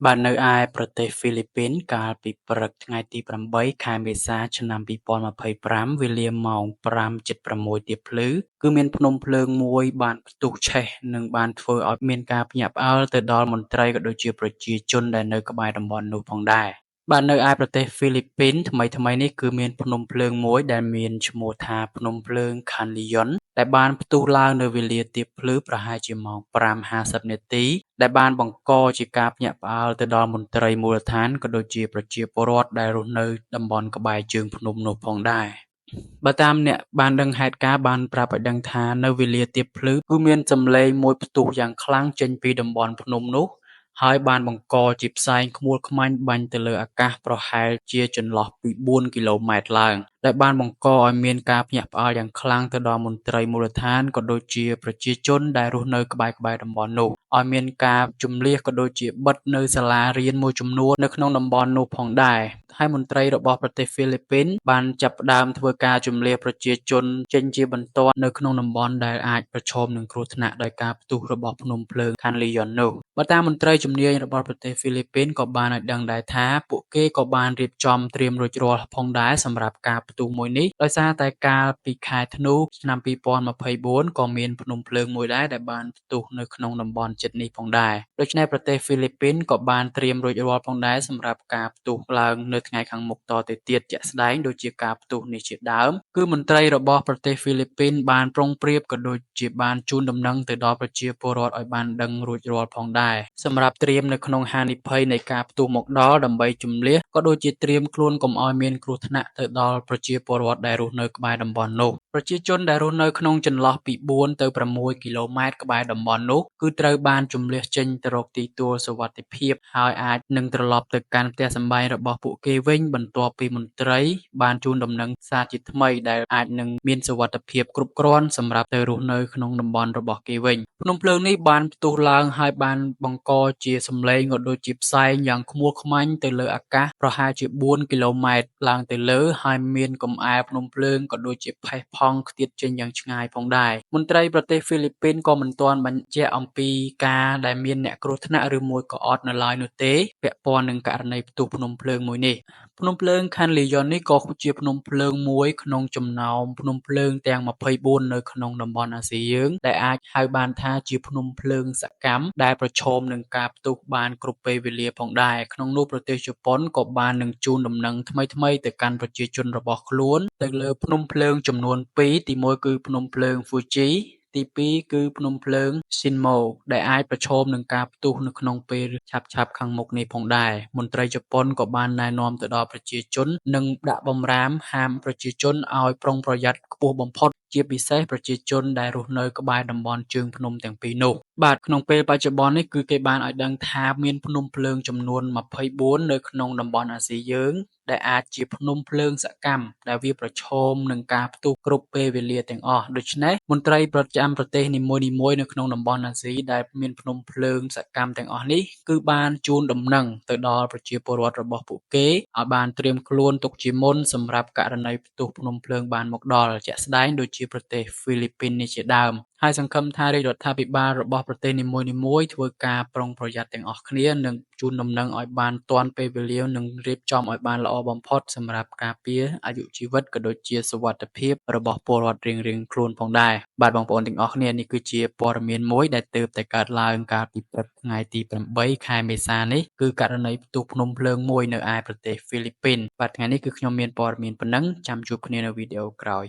បាទនៅឯប្រទេសហ្វីលីពីនកាលពីព្រឹកថ្ងៃទី8ខែមេសាឆ្នាំ2025វេលាម៉ោង5:06ទៀបភ្លឺគឺមានភ្នំភ្លើងមួយបានផ្ទុះឆេះនិងបានធ្វើឲ្យមានការភ្ញាក់ផ្អើលទៅដល់មន្ត្រីក៏ដូចជាប្រជាជនដែលនៅក្បែរតំបន់នោះផងដែរបាទនៅឯប្រទេសហ្វីលីពីនថ្មីនេះគឺមានភ្នំភ្លើងមួយដែលមានឈ្មោះថាភ្នំភ្លើង Canyon ដែលបានផ្ទុះឡើងនៅវេលាទៀបភ្លឺប្រហែលជាម៉ោង5:50នាទីដែលបានបង្កជាការភ្ញាក់ផ្អើលទៅដល់មន្ត្រីមូលដ្ឋានក៏ដូចជាប្រជាពលរដ្ឋដែលរស់នៅតំបន់ក្បែរជើងភ្នំនោះផងដែរបើតាមអ្នកបានដឹងហេតុការណ៍បានប្រាប់ឲ្យដឹងថានៅវេលាទៀបភ្លឺគឺមានសំឡេងមួយផ្ទុះយ៉ាងខ្លាំងចេញពីតំបន់ភ្នំនោះហើយបានបង្កជាផ្សែងខ្មួលខ្មាញ់បាញ់ទៅលើអាកាសប្រហែលជាចន្លោះពី4គីឡូម៉ែត្រឡើងដែលបានបង្កឲ្យមានការភ្ញាក់ផ្អើលយ៉ាងខ្លាំងទៅដល់មន្ត្រីមូលដ្ឋានក៏ដូចជាប្រជាជនដែលរស់នៅក្បែរតំបន់នោះឲ្យមានការជម្លៀសក៏ដូចជាបិទនៅសាលារៀនមួយចំនួននៅក្នុងតំបន់នោះផងដែរហើយមន្ត្រីរបស់ប្រទេសហ្វីលីពីនបានចាប់ផ្ដើមធ្វើការជម្លៀសប្រជាជនចេញជាបន្ទាន់នៅក្នុងតំបន់ដែលអាចប្រឈមនឹងគ្រោះថ្នាក់ដោយការផ្ទុះរបស់ភ្នំភ្លើង Canyon នោះបើតាមមន្ត្រីជំនាញរបស់ប្រទេសហ្វីលីពីនក៏បានឲ្យដឹងដែរថាពួកគេក៏បានរៀបចំត្រៀមរួចរាល់ផងដែរសម្រាប់ការផ្ទុះមួយនេះដោយសារតែកាលពីខែធ្នូឆ្នាំ2024ក៏មានភ្នំភ្លើងមួយដែរដែលបានផ្ទុះនៅក្នុងតំបន់ជិតនេះផងដែរដូច្នេះប្រទេសហ្វីលីពីនក៏បានត្រៀមរួចរាល់ផងដែរសម្រាប់ការផ្ទុះឡើងនៅថ្ងៃខាងមុខតទៅទៀតជាក់ស្ដែងដូចជាការផ្ទុះនេះជាដើមគឺមន្ត្រីរបស់ប្រទេសហ្វីលីពីនបានប្រុងប្រៀបក៏ដូចជាបានជូនដំណឹងទៅដល់ប្រជាពលរដ្ឋឲ្យបានដឹងរួចរាល់ផងដែរសម្រាប់ត្រៀមនៅក្នុងហានិភ័យនៃការផ្ទុះមកដល់ដើម្បីជម្លៀសក៏ដូចជាត្រៀមខ្លួនកុំឲ្យមានគ្រោះថ្នាក់ទៅដល់ប្រជាពលរដ្ឋដែលរស់នៅក្បែរតំបន់នោះប្រជាជនដែលរស់នៅក្នុងចន្លោះពី4ទៅ6គីឡូម៉ែត្រក្បែរតំបន់នោះគឺត្រូវបានជម្លៀសចេញទៅរកទីទួលសុវត្ថិភាពហើយអាចនឹងត្រឡប់ទៅកាន់ផ្ទះសម្បែងរបស់ពួកគេវិញបន្ទាប់ពីមន្ត្រីបានជូនដំណឹងសារជាថ្មីដែលអាចនឹងមានសុវត្ថិភាពគ្រប់គ្រាន់សម្រាប់ទៅរស់នៅក្នុងតំបន់របស់គេវិញភ្នំភ្លើងនេះបានផ្ទុះឡើងហើយបានបង្កជាសំឡេងក៏ដូចជាផ្សែងយ៉ាងខ្មួលខ្មាញ់ទៅលើអាកាសប្រហែលជា4គីឡូម៉ែត្រឡើងទៅលើហើយមានកំអែលភ្នំភ្លើងក៏ដូចជាផេះផង់ខ្ទាតចេញយ៉ាងឆ្ងាយផងដែរមន្ត្រីប្រទេសហ្វីលីពីនក៏មិនទាន់បញ្ជាក់អំពីការដែលមានអ្នកគ្រោះថ្នាក់ឬមួយក៏អត់នៅឡើយនោះទេពាក់ព័ន្ធនឹងករណីផ្ទុះភ្នំភ្លើងមួយនេះភ្នំភ្លើង Canyon នេះក៏ជាភ្នំភ្លើងមួយក្នុងចំណោមភ្នំភ្លើងទាំង24នៅក្នុងតំបន់អាស៊ីយើងដែលអាចហៅបានថាជាភ្នំភ្លើងសកម្មដែលប្រឈមនឹងការផ្ទុះបានគ្រប់ពេលវេលាផងដែរក្នុងនោះប្រទេសជប៉ុនក៏បាននឹងជូនដំណឹងថ្មីទៅកាន់ប្រជាជនរបស់ខ្លួនទៅលើភ្នំភ្លើងចំនួន2ទី1គឺភ្នំភ្លើង Fujiទី2គឺភ្នំភ្លើង Shinmo ដែលអាចប្រឈមនឹងការផ្ទុះនៅក្នុងពេលឆាប់ៗខាងមុខនេះផងដែរមន្ត្រីជប៉ុនក៏បានណែនាំទៅដល់ប្រជាជននិងដាក់បម្រាមហាមប្រជាជនឲ្យប្រុងប្រយ័ត្នខ្ពស់បំផុតជាពិសេសប្រជាជនដែលរស់នៅក្បែរតំបន់ជើងភ្នំទាំងពីរនោះបាទក្នុងពេលបច្ចុប្បន្ននេះគឺគេបានឲ្យដឹងថាមានភ្នំភ្លើងចំនួន24នៅក្នុងតំបន់អាស៊ីយើងដែលអាចជាភ្នំភ្លើងសកម្មដែលវាប្រឈមនឹងការផ្ទុះគ្រប់ពេលវេលាទាំងអស់ដូច្នេះមន្ត្រីប្រចាំប្រទេសនីមួយៗនៅក្នុងតំបន់អាស៊ីដែលមានភ្នំភ្លើងសកម្មទាំងអស់នេះគឺបានជូនដំណឹងទៅដល់ប្រជាពលរដ្ឋរបស់ពួកគេឲ្យបានត្រៀមខ្លួនទុកជាមុនសម្រាប់ករណីផ្ទុះភ្នំភ្លើងបានមកដល់ជាក់ស្ដែងដូចជាប្រទេសហ្វីលីពីននេះជាដើមហើយសង្ឃឹមថារាជរដ្ឋាភិបាលរបស់ប្រទេសនីមួយៗធ្វើការប្រុងប្រយ័ត្នទាំងអស់គ្នានិងជូនដំណឹងឲ្យបានទាន់ពេលវេលានិងរៀបចំឲ្យបានល្អបំផុតសម្រាប់ការពារអាយុជីវិតក៏ដូចជាសុវត្ថិភាពរបស់ពលរដ្ឋរៀងៗខ្លួនផងដែរបាទបងប្អូនទាំងអស់គ្នានេះគឺជាព័ត៌មានមួយដែលទើបតែកើតឡើងកាលពីព្រឹកថ្ងៃទី8ខែមេសានេះគឺករណីផ្ទុះភ្នំភ្លើងមួយនៅឯប្រទេសហ្វីលីពីនបាទថ្ងៃនេះគឺខ្ញុំមានព័ត៌មានប៉ុណ្ណឹងចាំជួបគ្នានៅវីដេអូក្រោយ